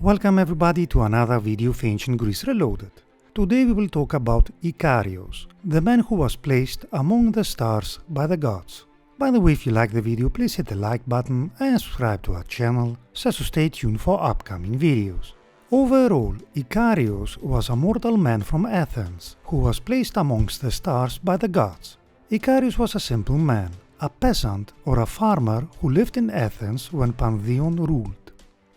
Welcome everybody to another video of Ancient Greece Reloaded. Today we will talk about Icarius, the man who was placed among the stars by the gods. By the way, if you like the video, please hit the like button and subscribe to our channel so as to stay tuned for upcoming videos. Overall, Icarius was a mortal man from Athens, who was placed amongst the stars by the gods. Icarius was a simple man, a peasant or a farmer who lived in Athens when Pandion ruled.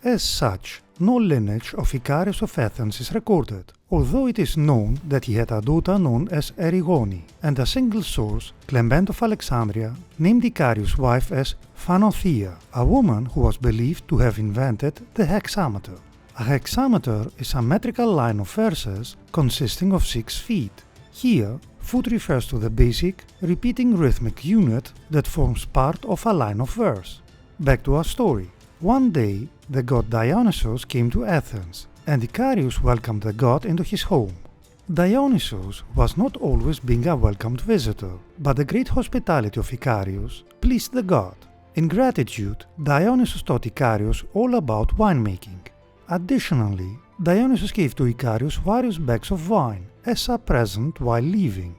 As such, no lineage of Icarius of Athens is recorded, although it is known that he had a daughter known as Erigone, and a single source, Clement of Alexandria, named Icarius' wife as Phanothea, a woman who was believed to have invented the hexameter. A hexameter is a metrical line of verses consisting of 6 feet. Here, foot refers to the basic, repeating rhythmic unit that forms part of a line of verse. Back to our story. One day, the god Dionysus came to Athens, and Icarius welcomed the god into his home. Dionysus was not always being a welcomed visitor, but the great hospitality of Icarius pleased the god. In gratitude, Dionysus taught Icarius all about winemaking. Additionally, Dionysus gave to Icarius various bags of wine as a present while leaving.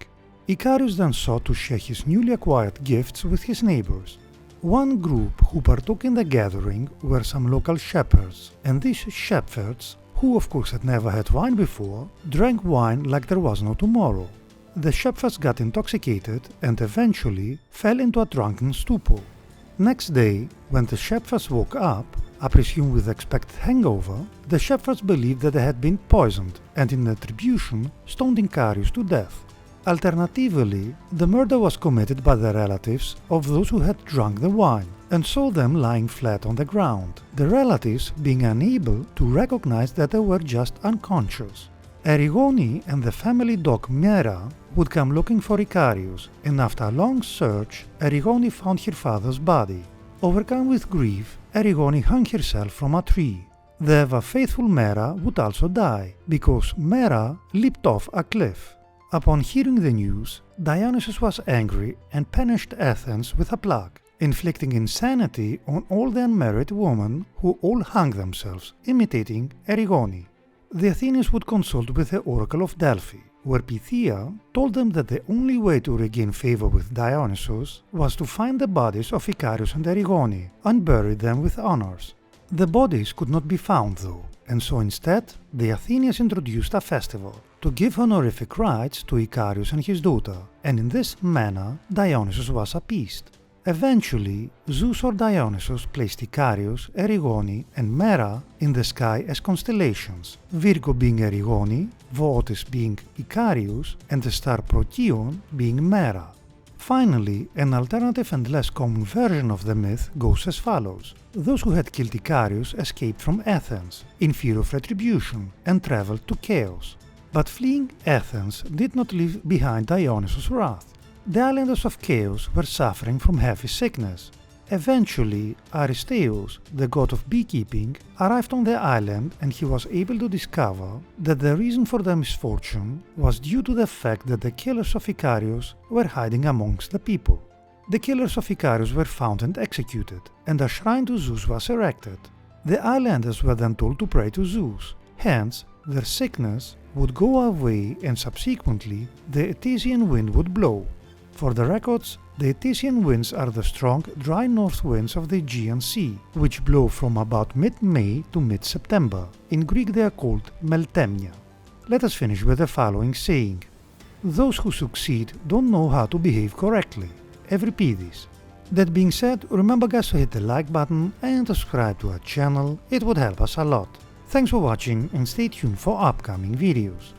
Icarius then sought to share his newly acquired gifts with his neighbors. One group who partook in the gathering were some local shepherds, and these shepherds, who of course had never had wine before, drank wine like there was no tomorrow. The shepherds got intoxicated and eventually fell into a drunken stupor. Next day, when the shepherds woke up, I presume with expected hangover, the shepherds believed that they had been poisoned and in retribution stoned Icarius to death. Alternatively, the murder was committed by the relatives of those who had drunk the wine and saw them lying flat on the ground, the relatives being unable to recognize that they were just unconscious. Erigone and the family dog Maera would come looking for Icarius, and after a long search, Erigone found her father's body. Overcome with grief, Erigone hung herself from a tree. The ever-faithful Maera would also die, because Maera leaped off a cliff. Upon hearing the news, Dionysus was angry and punished Athens with a plague, inflicting insanity on all the unmarried women who all hung themselves, imitating Erigone. The Athenians would consult with the oracle of Delphi, where Pythia told them that the only way to regain favor with Dionysus was to find the bodies of Icarius and Erigone and bury them with honors. The bodies could not be found though, and so instead the Athenians introduced a festival to give honorific rights to Icarius and his daughter, and in this manner Dionysus was appeased. Eventually, Zeus or Dionysus placed Icarius, Erigone and Maera in the sky as constellations, Virgo being Erigone, Bootes being Icarius, and the star Procyon being Maera. Finally, an alternative and less common version of the myth goes as follows. Those who had killed Icarius escaped from Athens, in fear of retribution, and traveled to Chaos. But fleeing Athens did not leave behind Dionysus' wrath. The islanders of Chaos were suffering from heavy sickness. Eventually, Aristaeus, the god of beekeeping, arrived on the island, and he was able to discover that the reason for the misfortune was due to the fact that the killers of Icarius were hiding amongst the people. The killers of Icarius were found and executed, and a shrine to Zeus was erected. The islanders were then told to pray to Zeus, hence their sickness would go away and subsequently the Etesian wind would blow. For the records, the Etesian winds are the strong, dry north winds of the Aegean Sea, which blow from about mid-May to mid-September. In Greek they are called meltemnia. Let us finish with the following saying. Those who succeed don't know how to behave correctly. Euripides. That being said, remember guys to hit the like button and subscribe to our channel, it would help us a lot. Thanks for watching and stay tuned for upcoming videos.